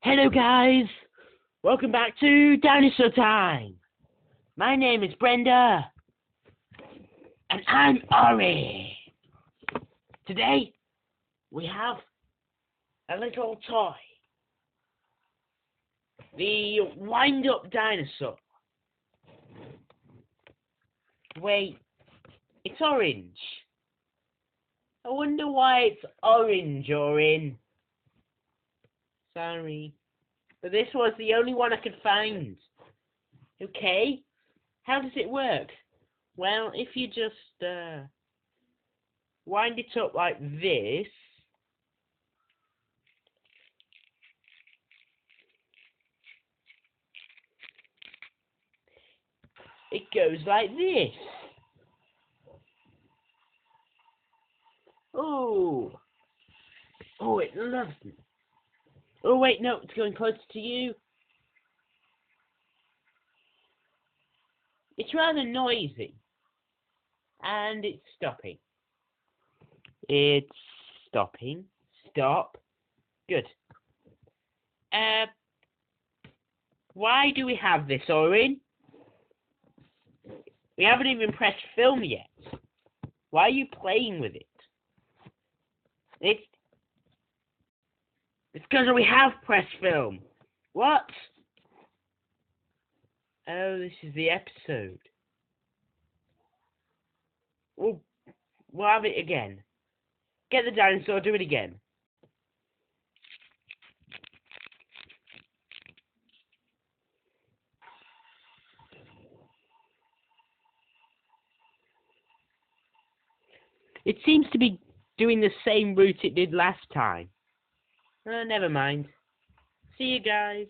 Hello guys, welcome back to Dinosaur Time. My name is Brenda, and I'm Orin. Today, we have a little toy. The wind-up dinosaur. Wait, it's orange. I wonder why it's orange, Orin. Sorry. But this was the only one I could find. Okay. How does it work? Well, if you just wind it up like this. It goes like this. Oh. Oh, it loves me. Oh, wait, no, it's going closer to you. It's rather noisy. And it's stopping. It's stopping. Stop. Good. Why do we have this, Orin? We haven't even pressed film yet. Why are you playing with it? It's because we have pressed film. What? Oh, this is the episode. We'll have it again. Get the dinosaur, do it again. It seems to be doing the same route it did last time. Never mind. See you guys.